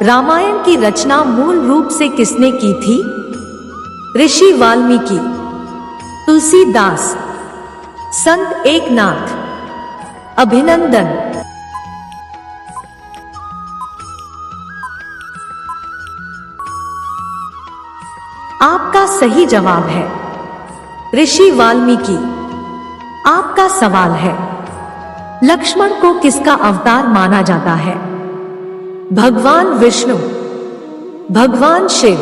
रामायण की रचना मूल रूप से किसने की थी? ऋषि वाल्मीकि, तुलसीदास, संत एकनाथ, अभिनंदन। आपका सही जवाब है ऋषि वाल्मीकि। आपका सवाल है, लक्ष्मण को किसका अवतार माना जाता है? भगवान विष्णु, भगवान शिव,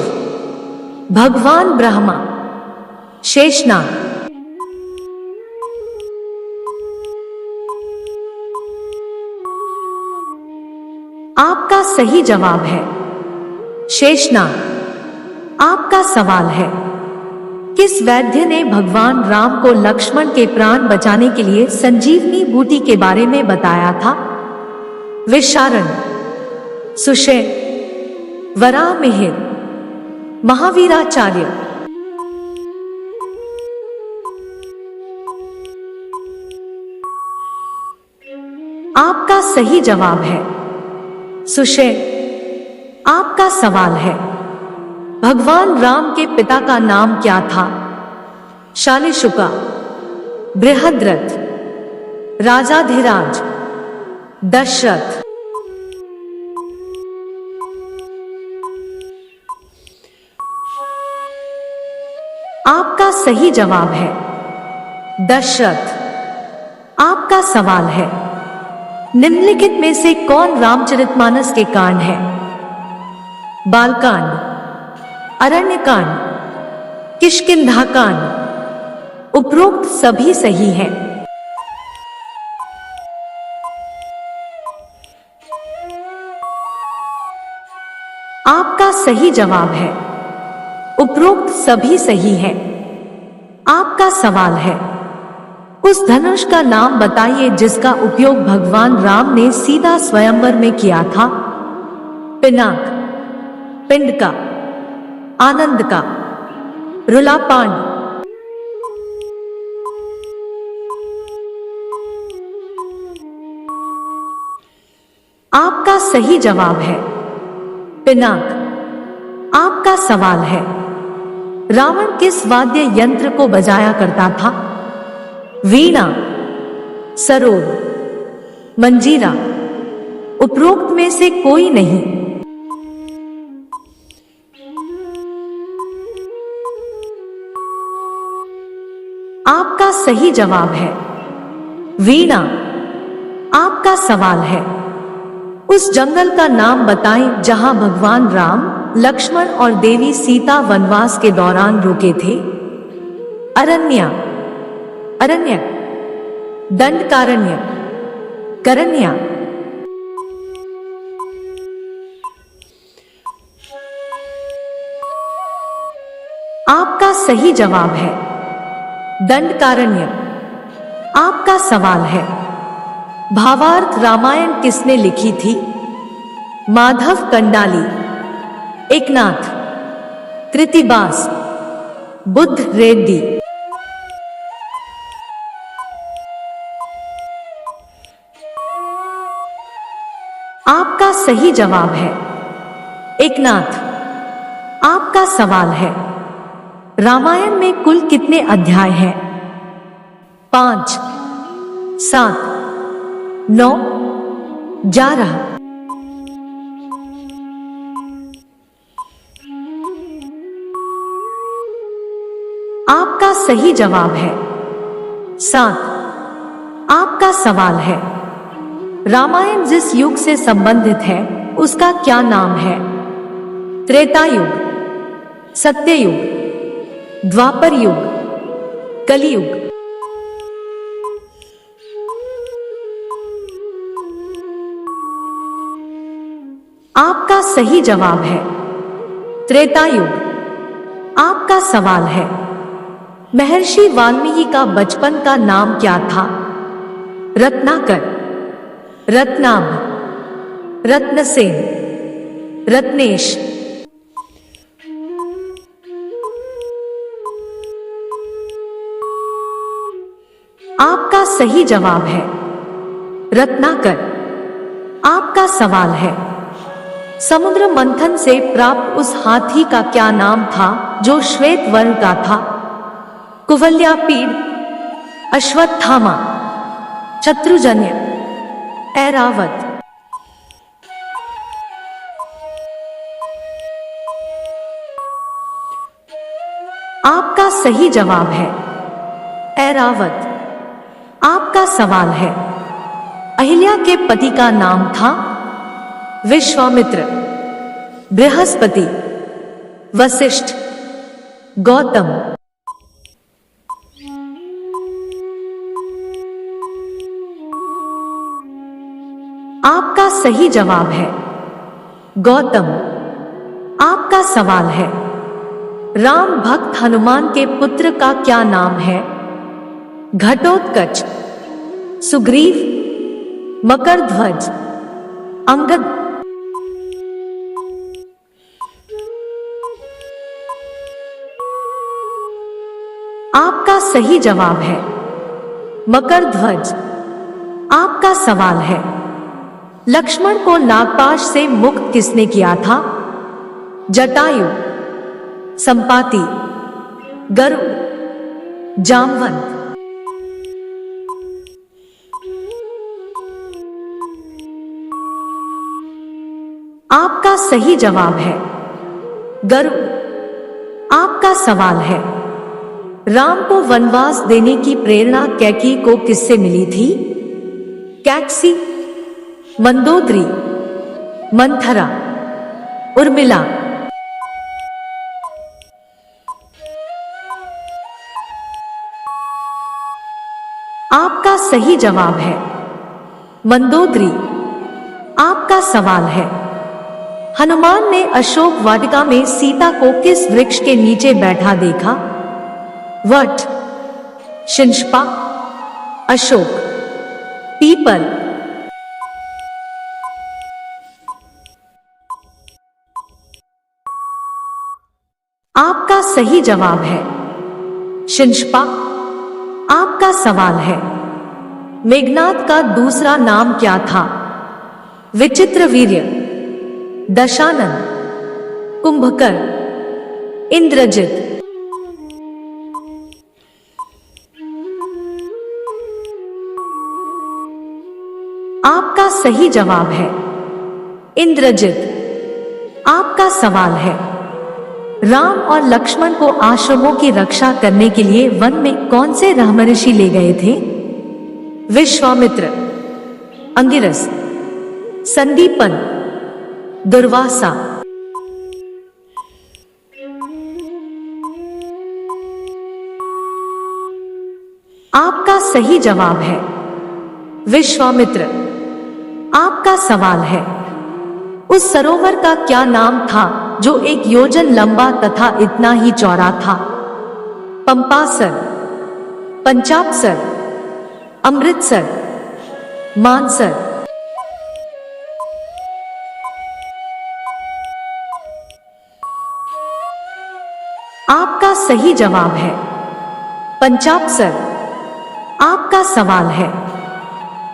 भगवान ब्रह्मा, शेषनाग। आपका सही जवाब है शेषनाग। आपका सवाल है, किस वैद्य ने भगवान राम को लक्ष्मण के प्राण बचाने के लिए संजीवनी बूटी के बारे में बताया था? विशारण, सुषेण, वराहमिहिर, महावीराचार्य। आपका सही जवाब है सुषेण। आपका सवाल है, भगवान राम के पिता का नाम क्या था? शालिशुका, बृहद्रथ, राजाधिराज, दशरथ। आपका सही जवाब है दशरथ। आपका सवाल है, निम्नलिखित में से कौन रामचरितमानस के कांड है? बालकांड, अरण्यकांड, किष्किंधाकांड। उपरोक्त सभी सही है। आपका सही जवाब है उपरोक्त सभी सही है। आपका सवाल है, उस धनुष का नाम बताइए जिसका उपयोग भगवान राम ने सीता स्वयंवर में किया था? पिनाक, पिंड का, आनंद का, रुलापांड। आपका सही जवाब है पिनाक। आपका सवाल है, रावण किस वाद्य यंत्र को बजाया करता था? वीणा, सरोद, मंजीरा। उपरोक्त में से कोई नहीं। आपका सही जवाब है वीणा। आपका सवाल है, उस जंगल का नाम बताएं जहां भगवान राम, लक्ष्मण और देवी सीता वनवास के दौरान रुके थे? अरण्य, अरण्यक, दंडकारण्य, करण्या। आपका सही जवाब है दंडकारण्य। आपका सवाल है, भावार्थ रामायण किसने लिखी थी? माधव कंडाली, एकनाथ, कृतिबास, बुद्ध रेड्डी। आपका सही जवाब है एकनाथ। आपका सवाल है, रामायण में कुल कितने अध्याय हैं? 5, 7, 9, 11। आपका सही जवाब है 7। आपका सवाल है, रामायण जिस युग से संबंधित है उसका क्या नाम है? त्रेता युग, सत्ययुग, द्वापर युग, कलियुग। आपका सही जवाब है त्रेता युग। आपका सवाल है, महर्षि वाल्मीकि का बचपन का नाम क्या था? रत्नाकर, रत्नाभ, रत्नसेन, रत्नेश। आपका सही जवाब है रत्नाकर। आपका सवाल है, समुद्र मंथन से प्राप्त उस हाथी का क्या नाम था जो श्वेत वर्ण का था? कुवलयापीड़, अश्वत्थामा, शत्रुजन्य, ऐरावत। आपका सही जवाब है ऐरावत। आपका सवाल है, अहिल्या के पति का नाम था विश्वामित्र, बृहस्पति, वशिष्ठ, गौतम। आपका सही जवाब है गौतम। आपका सवाल है, राम भक्त हनुमान के पुत्र का क्या नाम है? घटोत्कच, सुग्रीव, मकरध्वज, अंगद। आपका सही जवाब है मकरध्वज। आपका सवाल है, लक्ष्मण को नागपाश से मुक्त किसने किया था? जटायु, संपाति, गरुड़, जामवंत। आपका सही जवाब है गरुड़। आपका सवाल है, राम को वनवास देने की प्रेरणा कैकेयी को किससे मिली थी? कैकसी, मंदोदरी, मंथरा, उर्मिला। आपका सही जवाब है मंदोदरी। आपका सवाल है, हनुमान ने अशोक वाटिका में सीता को किस वृक्ष के नीचे बैठा देखा? वट, शिंशपा, अशोक, पीपल। आपका सही जवाब है शिंशपा। आपका सवाल है, मेघनाद का दूसरा नाम क्या था? विचित्रवीर्य, दशानन, कुंभकर्ण, इंद्रजित। आपका सही जवाब है इंद्रजित। आपका सवाल है, राम और लक्ष्मण को आश्रमों की रक्षा करने के लिए वन में कौन से ब्रह्मऋषि ले गए थे? विश्वामित्र, अंगिरस, संदीपन, दुर्वासा। आपका सही जवाब है विश्वामित्र। आपका सवाल है, उस सरोवर का क्या नाम था जो 1 योजन लंबा तथा इतना ही चौड़ा था? पंपासर, पंचापसर, अमृतसर, मानसर। आपका सही जवाब है पंचापसर। आपका सवाल है,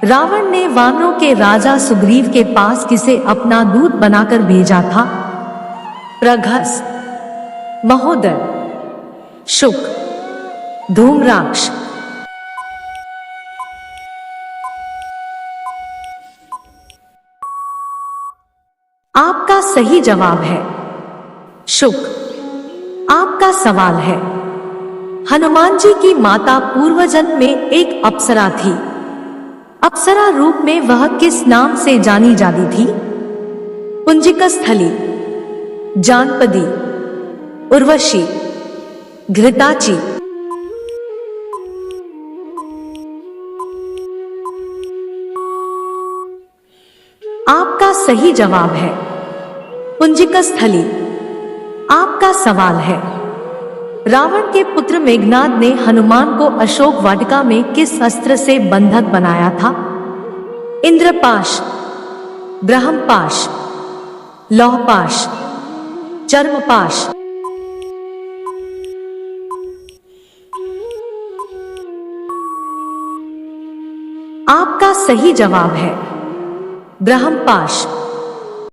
रावण ने वानरों के राजा सुग्रीव के पास किसे अपना दूत बनाकर भेजा था? प्रघस, महोदर, शुक, धूम्राक्ष। आपका सही जवाब है शुक। आपका सवाल है, हनुमान जी की माता पूर्वजन्म में एक अप्सरा थी। अप्सरा रूप में वह किस नाम से जानी जाती थी? पुंजिकस्थली, जानपदी, उर्वशी, घृताची। आपका सही जवाब है पुंजिकस्थली। आपका सवाल है, रावण के पुत्र मेघनाद ने हनुमान को अशोक वाटिका में किस अस्त्र से बंधक बनाया था? इंद्रपाश, ब्रह्मपाश, लौहपाश, चर्मपाश। आपका सही जवाब है ब्रह्मपाश।